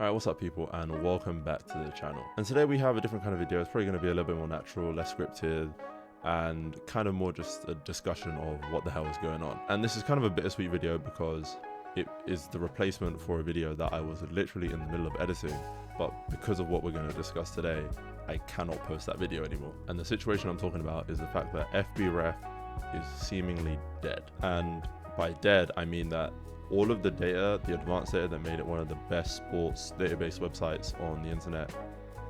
Alright, what's up people, and welcome back to the channel. And today we have a different kind of video. It's probably going to be a little bit more natural, less scripted, and kind of more just a discussion of what the hell is going on. And this is kind of a bittersweet video because it is the replacement for a video that I was literally in the middle of editing, but because of what we're going to discuss today, I cannot post that video anymore. And the situation I'm talking about is the fact that FBref is seemingly dead. And by dead, I mean that all of the data, the advanced data that made it one of the best sports database websites on the internet,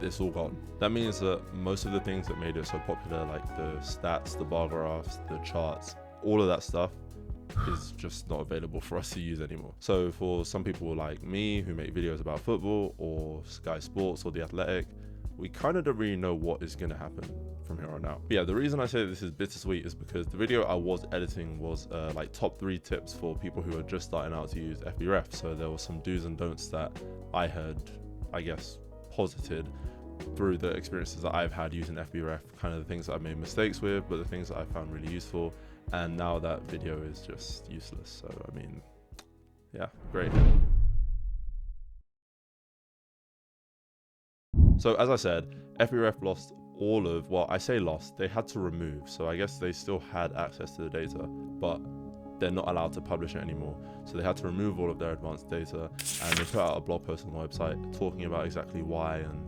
it's all gone. That means that most of the things that made it so popular, like the stats, the bar graphs, the charts, all of that stuff is just not available for us to use anymore. So for some people like me who make videos about football or Sky Sports or The Athletic, we kind of don't really know what is going to happen from here on out. But yeah, the reason I say this is bittersweet is because the video I was editing was like top 3 tips for people who are just starting out to use FBref. So there were some do's and don'ts that I had, I guess, posited through the experiences that I've had using FBref, kind of the things that I've made mistakes with, but the things that I found really useful. And now that video is just useless. So, I mean, yeah, great. So as I said, FBref lost all of, well, I say lost, they had to remove. So I guess they still had access to the data, but they're not allowed to publish it anymore. So they had to remove all of their advanced data, and they put out a blog post on the website talking about exactly why and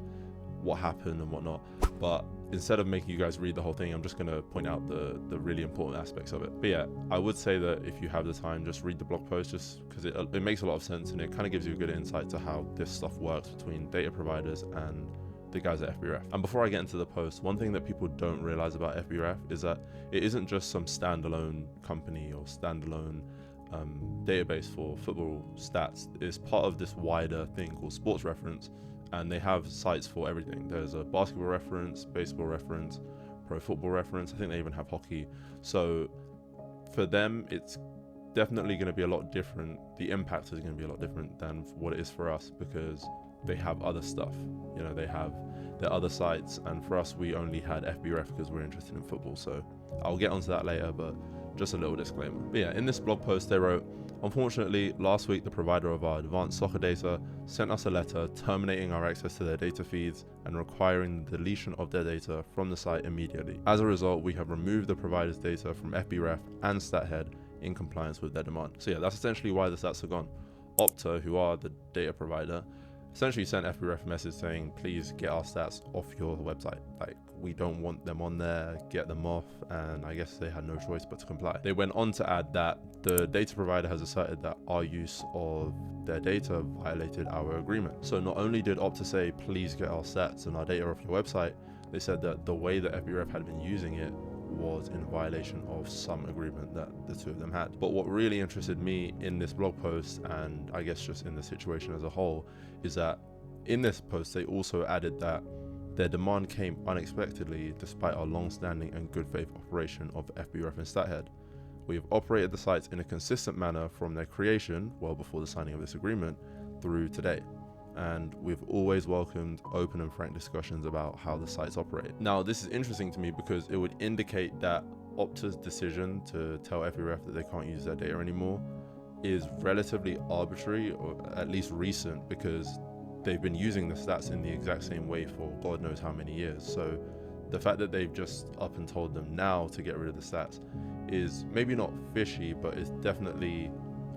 what happened and whatnot. But instead of making you guys read the whole thing, I'm just going to point out the really important aspects of it. But yeah, I would say that if you have the time, just read the blog post, just because it makes a lot of sense, and it kind of gives you a good insight to how this stuff works between data providers and the guys at FBref. And before I get into the post, one thing that people don't realize about FBref is that it isn't just some standalone company or standalone database for football stats. It's part of this wider thing called Sports Reference, and they have sites for everything. There's a basketball reference, baseball reference, pro football reference. I think they even have hockey. So for them, it's definitely going to be a lot different. The impact is going to be a lot different than what it is for us, because they have other stuff, you know, they have their other sites, and for us we only had FBref because we're interested in football. So I'll get onto that later, but just a little disclaimer. But yeah, in this blog post they wrote, unfortunately last week the provider of our advanced soccer data sent us a letter terminating our access to their data feeds and requiring the deletion of their data from the site immediately. As a result, we have removed the provider's data from FBref and StatHead in compliance with their demand. So yeah, that's essentially why the stats are gone. Opta, who are the data provider, essentially sent FBref a message saying, please get our stats off your website. Like, we don't want them on there, get them off. And I guess they had no choice but to comply. They went on to add that the data provider has asserted that our use of their data violated our agreement. So not only did Opta say, please get our stats and our data off your website, they said that the way that FBref had been using it was in violation of some agreement that the two of them had. But what really interested me in this blog post, and I guess just in the situation as a whole, is that in this post they also added that their demand came unexpectedly despite our long-standing and good faith operation of FBref and StatHead. We have operated the sites in a consistent manner from their creation, well before the signing of this agreement, through today. And we've always welcomed open and frank discussions about how the sites operate. Now, this is interesting to me because it would indicate that Opta's decision to tell FBref that they can't use their data anymore is relatively arbitrary, or at least recent, because they've been using the stats in the exact same way for God knows how many years. So the fact that they've just up and told them now to get rid of the stats is maybe not fishy, but it's definitely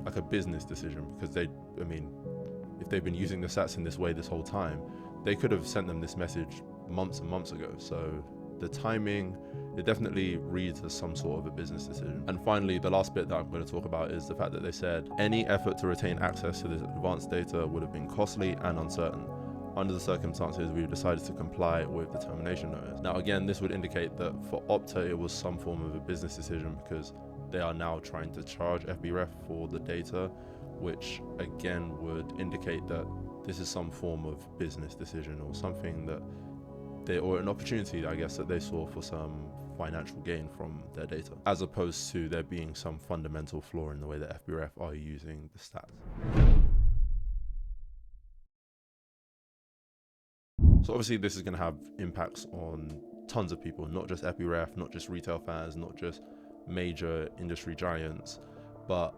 like a business decision, because if they've been using the stats in this way this whole time, they could have sent them this message months and months ago. So the timing, it definitely reads as some sort of a business decision. And finally, the last bit that I'm going to talk about is the fact that they said any effort to retain access to this advanced data would have been costly and uncertain. Under the circumstances, we've decided to comply with the termination notice. Now again, this would indicate that for Opta it was some form of a business decision, because they are now trying to charge FBref for the data, which again would indicate that this is some form of business decision, or something that or an opportunity, I guess, that they saw for some financial gain from their data, as opposed to there being some fundamental flaw in the way that FBref are using the stats. So obviously this is going to have impacts on tons of people, not just FBref, not just retail fans, not just major industry giants, but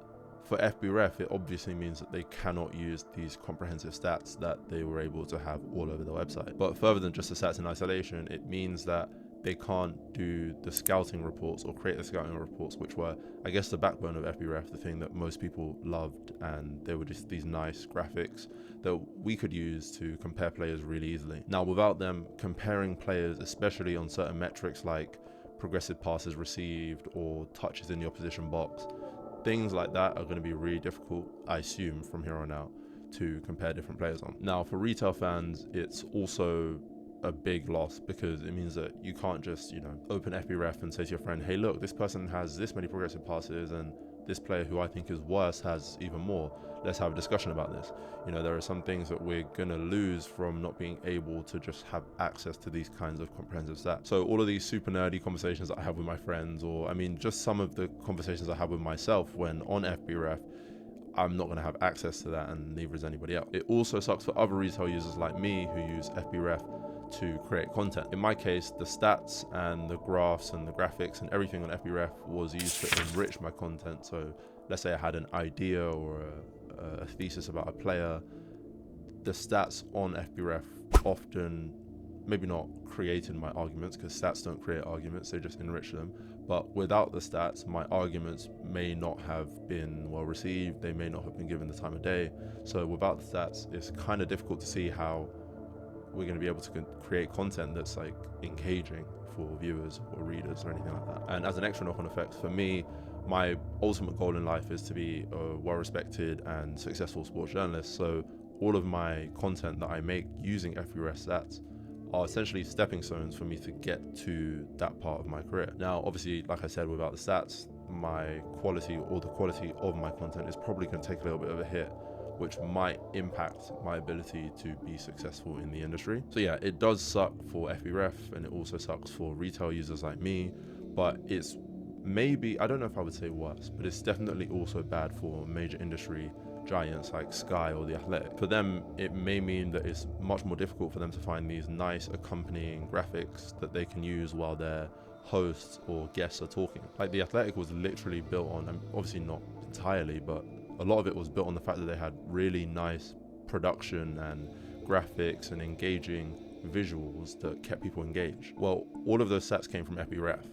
For FBref, it obviously means that they cannot use these comprehensive stats that they were able to have all over their website. But further than just the stats in isolation, it means that they can't do the scouting reports or create the scouting reports, which were, I guess, the backbone of FBref, the thing that most people loved, and they were just these nice graphics that we could use to compare players really easily. Now, without them comparing players, especially on certain metrics like progressive passes received or touches in the opposition box, things like that are going to be really difficult, I assume, from here on out to compare different players on. Now, for retail fans, it's also a big loss because it means that you can't just, open FBref and say to your friend, hey, look, this person has this many progressive passes and this player who I think is worse has even more. Let's have a discussion about this. There are some things that we're going to lose from not being able to just have access to these kinds of comprehensive stats. So all of these super nerdy conversations that I have with my friends, or just some of the conversations I have with myself when on FBref, I'm not going to have access to that, and neither is anybody else. It also sucks for other retail users like me who use FBref to create content. In my case, the stats and the graphs and the graphics and everything on FBref was used to enrich my content. So let's say I had an idea or a thesis about a player. The stats on FBref often, maybe not created my arguments, because stats don't create arguments, they just enrich them. But without the stats, my arguments may not have been well received, they may not have been given the time of day. So without the stats, it's kind of difficult to see how we're going to be able to create content that's like engaging for viewers or readers or anything like that. And as an extra knock-on effect, for me, my ultimate goal in life is to be a well-respected and successful sports journalist. So all of my content that I make using FBref stats are essentially stepping stones for me to get to that part of my career. Now, obviously, like I said, without the stats, my quality or the quality of my content is probably going to take a little bit of a hit, which might impact my ability to be successful in the industry. So yeah, it does suck for FBref, and it also sucks for retail users like me, but it's maybe, I don't know if I would say worse, but it's definitely also bad for major industry giants like Sky or The Athletic. For them, it may mean that it's much more difficult for them to find these nice accompanying graphics that they can use while their hosts or guests are talking. Like The Athletic was literally built on, obviously not entirely, but a lot of it was built on the fact that they had really nice production and graphics and engaging visuals that kept people engaged. Well, all of those stats came from FBref,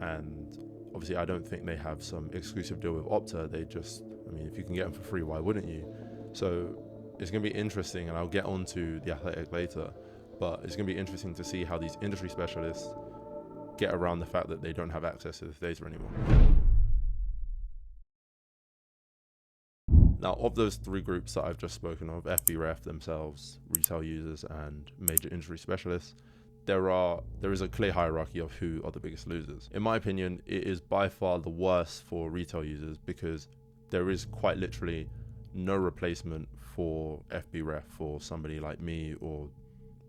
and obviously I don't think they have some exclusive deal with Opta. They just, if you can get them for free, why wouldn't you? So it's going to be interesting, and I'll get onto The Athletic later, but it's going to be interesting to see how these industry specialists get around the fact that they don't have access to this data anymore. Now, of those three groups that I've just spoken of, FBref themselves, retail users, and major industry specialists, there is a clear hierarchy of who are the biggest losers. In my opinion, it is by far the worst for retail users because there is quite literally no replacement for FBref for somebody like me or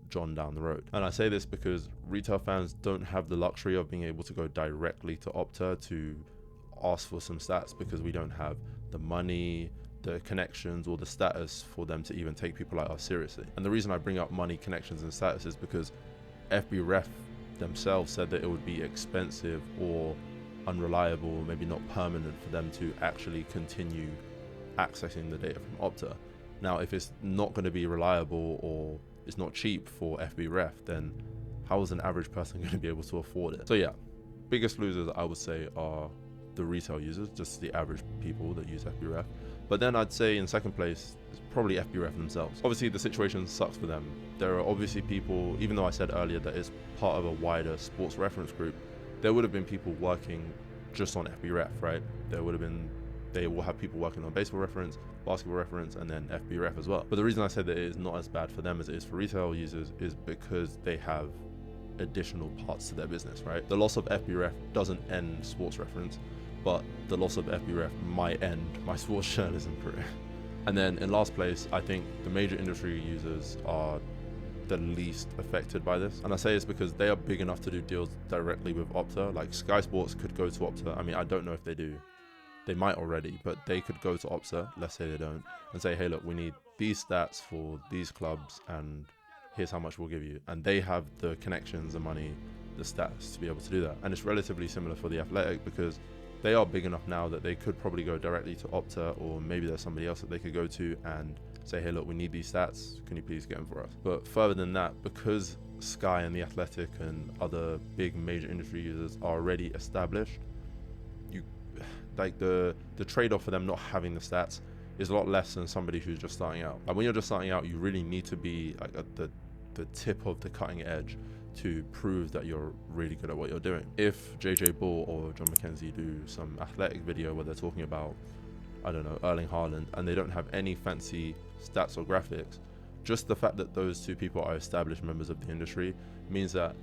John down the road. And I say this because retail fans don't have the luxury of being able to go directly to Opta to ask for some stats, because we don't have the money, the connections, or the status for them to even take people like us seriously. And the reason I bring up money, connections, and status is because FBref themselves said that it would be expensive or unreliable, maybe not permanent, for them to actually continue accessing the data from Opta. Now, if it's not going to be reliable or it's not cheap for FBref, then how is an average person going to be able to afford it? So yeah, biggest losers I would say are the retail users, just the average people that use FBref. But then I'd say in second place is probably FBref themselves. Obviously the situation sucks for them. There are obviously people, even though I said earlier that it's part of a wider sports reference group, there would have been people working just on FBref, right? They will have people working on baseball reference, basketball reference, and then FBref as well. But the reason I said that it is not as bad for them as it is for retail users is because they have additional parts to their business, right? The loss of FBref doesn't end sports reference, but the loss of FBref might end my sports journalism career. And then in last place, I think the major industry users are the least affected by this. And I say this because they are big enough to do deals directly with Opta. Like Sky Sports could go to Opta. I don't know if they do. They might already, but they could go to Opta, let's say they don't, and say, hey, look, we need these stats for these clubs, and here's how much we'll give you. And they have the connections, the money, the stats to be able to do that. And it's relatively similar for The Athletic because they are big enough now that they could probably go directly to Opta, or maybe there's somebody else that they could go to and say, hey, look, we need these stats, can you please get them for us? But further than that, because Sky and The Athletic and other big major industry users are already established, you like the trade-off for them not having the stats is a lot less than somebody who's just starting out. Like when you're just starting out, you really need to be like at the tip of the cutting edge to prove that you're really good at what you're doing. If JJ Bull or John McKenzie do some athletic video where they're talking about, I don't know, Erling Haaland, and they don't have any fancy stats or graphics, just the fact that those two people are established members of the industry means that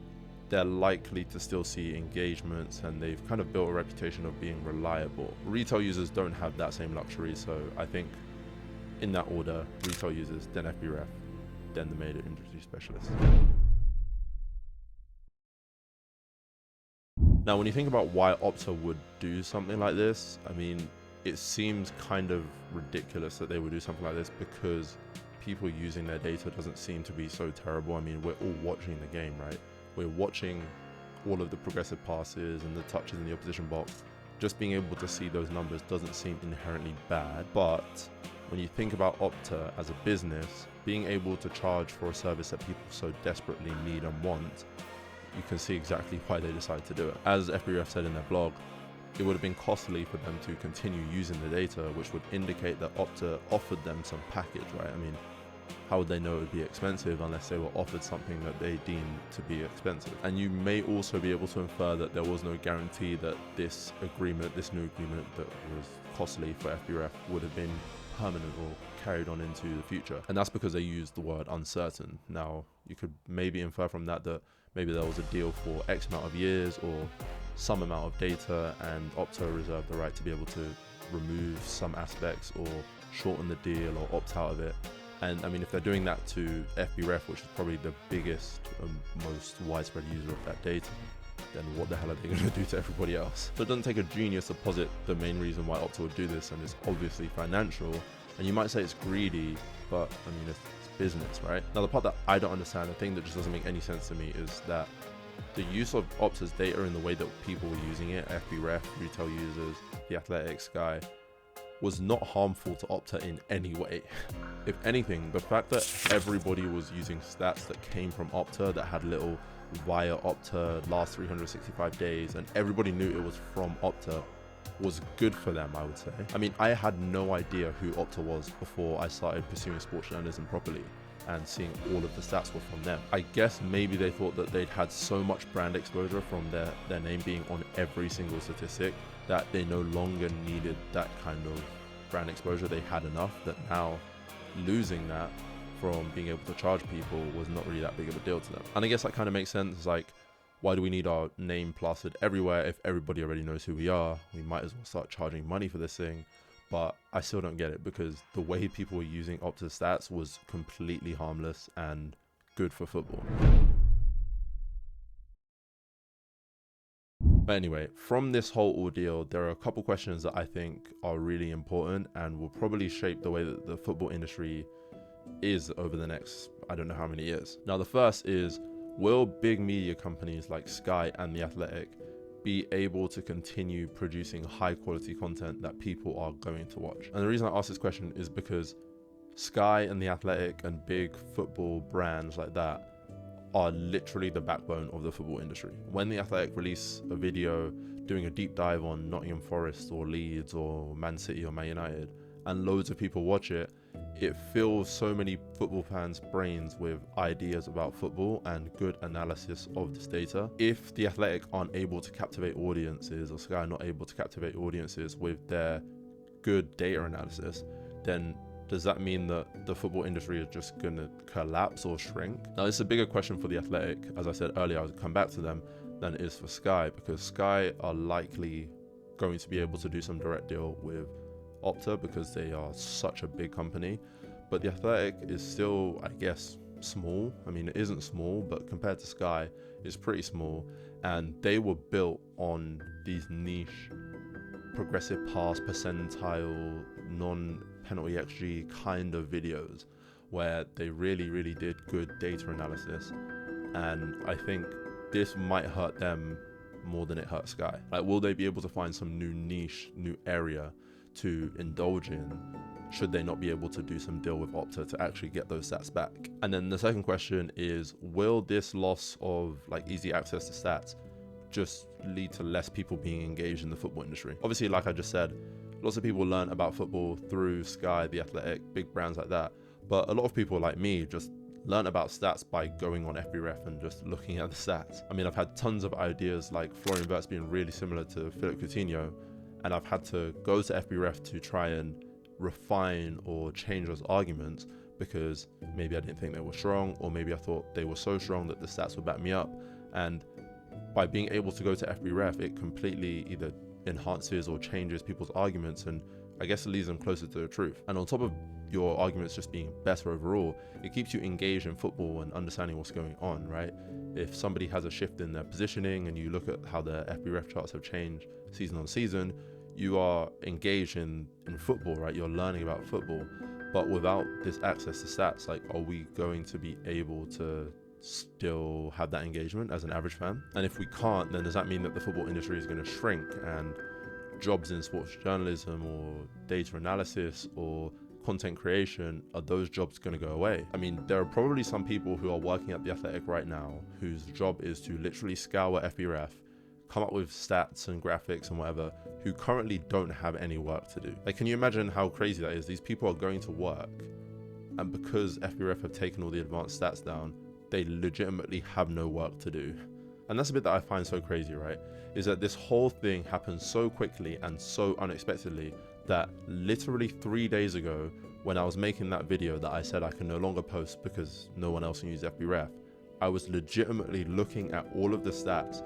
they're likely to still see engagements, and they've kind of built a reputation of being reliable. Retail users don't have that same luxury, so I think in that order, retail users, then FBref, then the major industry specialists. Now, when you think about why Opta would do something like this, I mean, it seems kind of ridiculous that they would do something like this because people using their data doesn't seem to be so terrible. I mean, we're all watching the game, right? We're watching all of the progressive passes and the touches in the opposition box. Just being able to see those numbers doesn't seem inherently bad. But when you think about Opta as a business, being able to charge for a service that people so desperately need and want, you can see exactly why they decided to do it. As FBref said in their blog, it would have been costly for them to continue using the data, which would indicate that Opta offered them some package, right? I mean, how would they know it would be expensive unless they were offered something that they deemed to be expensive? And you may also be able to infer that there was no guarantee that this agreement, this new agreement that was costly for FBref, would have been permanent or carried on into the future. And that's because they used the word uncertain. Now, you could maybe infer from that that maybe there was a deal for X amount of years or some amount of data, and Opta reserved the right to be able to remove some aspects or shorten the deal or opt out of it. And I mean, if they're doing that to FBref, which is probably the biggest and most widespread user of that data, then what the hell are they going to do to everybody else? So it doesn't take a genius to posit the main reason why Opta would do this, and it's obviously financial. And you might say it's greedy, but I mean, it's business, right? Now, the part that I don't understand, the thing that just doesn't make any sense to me, is that the use of Opta's data in the way that people were using it, FBref, retail users, The Athletic, Sky, was not harmful to Opta in any way. If anything, the fact that everybody was using stats that came from Opta, that had little via Opta last 365 days, and everybody knew it was from Opta, was good for them, I would say. I mean, I had no idea who Opta was before I started pursuing sports journalism properly and seeing all of the stats were from them. I guess maybe they thought that they'd had so much brand exposure from their name being on every single statistic that they no longer needed that kind of brand exposure. They had enough, that now losing that from being able to charge people was not really that big of a deal to them. And I guess that kind of makes sense. Like, why do we need our name plastered everywhere if everybody already knows who we are? We might as well start charging money for this thing. But I still don't get it, because the way people were using Opta's stats was completely harmless and good for football. But anyway, from this whole ordeal, there are a couple questions that I think are really important and will probably shape the way that the football industry is over the next, I don't know how many years. Now, the first is, will big media companies like Sky and The Athletic be able to continue producing high quality content that people are going to watch? And the reason I ask this question is because Sky and The Athletic and big football brands like that are literally the backbone of the football industry. When The Athletic release a video doing a deep dive on Nottingham Forest or Leeds or Man City or Man United, and loads of people watch it, it fills so many football fans' brains with ideas about football and good analysis of this data. If The Athletic aren't able to captivate audiences, or Sky not able to captivate audiences with their good data analysis, then does that mean that the football industry is just going to collapse or shrink? Now, this is a bigger question for The Athletic. As I said earlier, I would come back to them, than it is for Sky, because Sky are likely going to be able to do some direct deal with Opta because they are such a big company. But The Athletic is still, I guess, small. I mean, it isn't small, but compared to Sky, it's pretty small. And they were built on these niche progressive pass percentile, non-penalty XG kind of videos where they really did good data analysis. And I think this might hurt them more than it hurt Sky? Like, will they be able to find some new niche, new area to indulge in, should they not be able to do some deal with Opta to actually get those stats back? And then the second question is, will this loss of like easy access to stats just lead to less people being engaged in the football industry? Obviously, like I just said, lots of people learn about football through Sky, The Athletic, big brands like that. But a lot of people like me just learn about stats by going on FBref and just looking at the stats. I mean, I've had tons of ideas like Florian Wirtz being really similar to Philip Coutinho, and I've had to go to FBref to try and refine or change those arguments because maybe I didn't think they were strong, or maybe I thought they were so strong that the stats would back me up. And by being able to go to FBref, it completely either enhances or changes people's arguments, and I guess it leads them closer to the truth. And on top of your arguments just being better overall, it keeps you engaged in football and understanding what's going on, right? If somebody has a shift in their positioning and you look at how the FBref charts have changed season on season, you are engaged in football, right? You're learning about football. But without this access to stats, like, are we going to be able to still have that engagement as an average fan? And if we can't, then does that mean that the football industry is going to shrink, and jobs in sports journalism or data analysis or content creation, are those jobs going to go away? I mean, there are probably some people who are working at The Athletic right now whose job is to literally scour FBref, come up with stats and graphics and whatever, who currently don't have any work to do. Like, can you imagine how crazy that is? These people are going to work, and because FBref have taken all the advanced stats down, they legitimately have no work to do. And that's a bit that I find so crazy, right? Is that this whole thing happened so quickly and so unexpectedly that literally 3 days ago, when I was making that video that I said I can no longer post because no one else can use FBref, I was legitimately looking at all of the stats,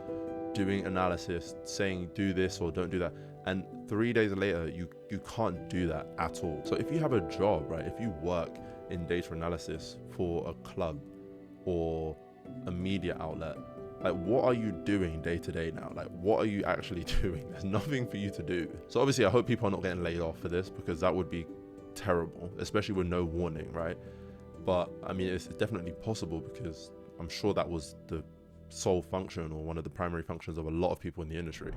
doing analysis, saying do this or don't do that. And 3 days later, you can't do that at all. So if you have a job, right, if you work in data analysis for a club or a media outlet, like, what are you doing day to day now? Like, what are you actually doing? There's nothing for you to do. So obviously I hope people are not getting laid off for this, because that would be terrible, especially with no warning, right? But I mean, it's definitely possible, because I'm sure that was the sole function or one of the primary functions of a lot of people in the industry.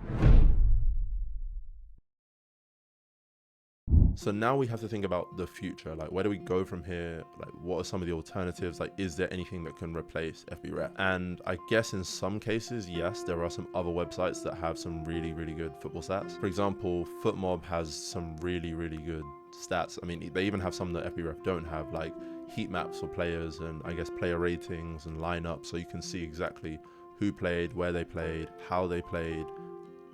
So now we have to think about the future. Like, where do we go from here? Like, what are some of the alternatives? Like, is there anything that can replace FBref? And I guess in some cases, yes, there are some other websites that have some really, really good football stats. For example, FootMob has some really, really good stats. I mean, they even have some that FBref don't have, like heat maps for players and I guess player ratings and lineups, so you can see exactly who played, where they played, how they played,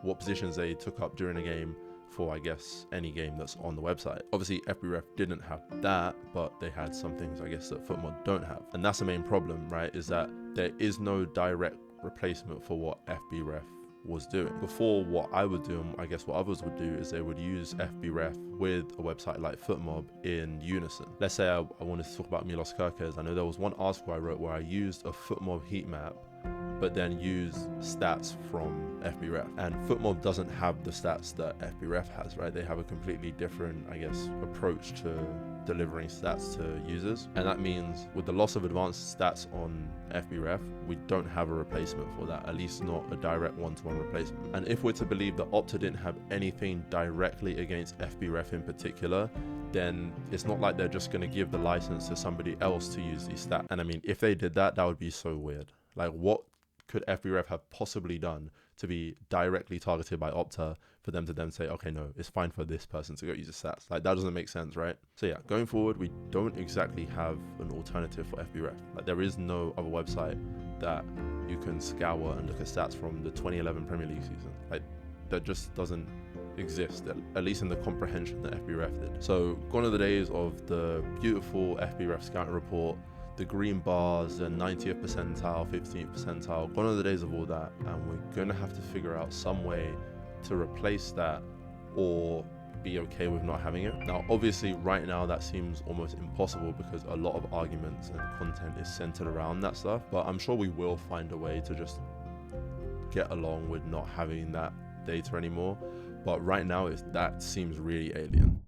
what positions they took up during a game, for I guess any game that's on the website. Obviously FBref didn't have that, but they had some things I guess that FootMod don't have. And that's the main problem, right? Is that there is no direct replacement for what FBref was doing. Before, what I would do, and I guess what others would do, is they would use FBref with a website like FootMob in unison. Let's say I wanted to talk about Milos Kerkez. I know there was one article I wrote where I used a FootMob heat map but then use stats from FBref. And FootMob doesn't have the stats that FBref has, right? They have a completely different, I guess, approach to delivering stats to users. And that means with the loss of advanced stats on FBref, we don't have a replacement for that, at least not a direct one-to-one replacement. And if we're to believe that Opta didn't have anything directly against FBref in particular, then it's not like they're just going to give the license to somebody else to use these stats. And I mean, if they did that, that would be so weird. Like, what could FBref have possibly done to be directly targeted by Opta for them to then say, okay, no, it's fine for this person to go use the stats? Like, that doesn't make sense, right? So yeah, going forward, we don't exactly have an alternative for FBref. Like, there is no other website that you can scour and look at stats from the 2011 Premier League season. Like, that just doesn't exist, at least in the comprehension that FBref did. So gone are the days of the beautiful FBref scouting report, the green bars, the 90th percentile, 15th percentile. Gone are the days of all that, and we're gonna have to figure out some way to replace that or be okay with not having it. Now, obviously right now that seems almost impossible because a lot of arguments and content is centered around that stuff, but I'm sure we will find a way to just get along with not having that data anymore. But right now that seems really alien.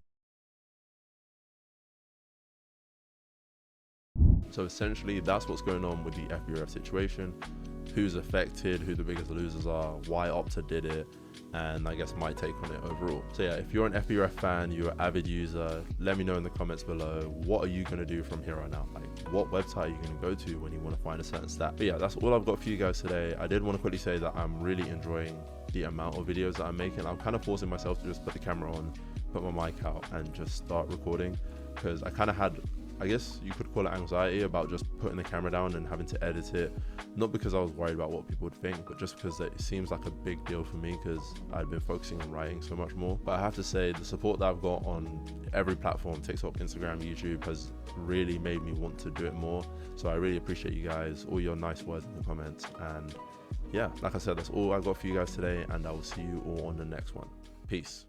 So essentially that's what's going on with the FBref situation. who's affected, who the biggest losers are, why Opta did it, and I guess my take on it overall. So yeah, if you're an FBref fan, you're an avid user, let me know in the comments below, what are you going to do from here on out? Like, what website are you going to go to when you want to find a certain stat? But yeah, that's all I've got for you guys today. I did want to quickly say that I'm really enjoying the amount of videos that I'm making. I'm kind of forcing myself to just put the camera on, put my mic out, and just start recording, because I kind of had, I guess you could call it anxiety about just putting the camera down and having to edit it. Not because I was worried about what people would think, but just because it seems like a big deal for me, because I've been focusing on writing so much more. But I have to say, the support that I've got on every platform, TikTok, Instagram, YouTube, has really made me want to do it more. So I really appreciate you guys, all your nice words in the comments. And yeah, like I said, that's all I got for you guys today, and I will see you all on the next one. Peace.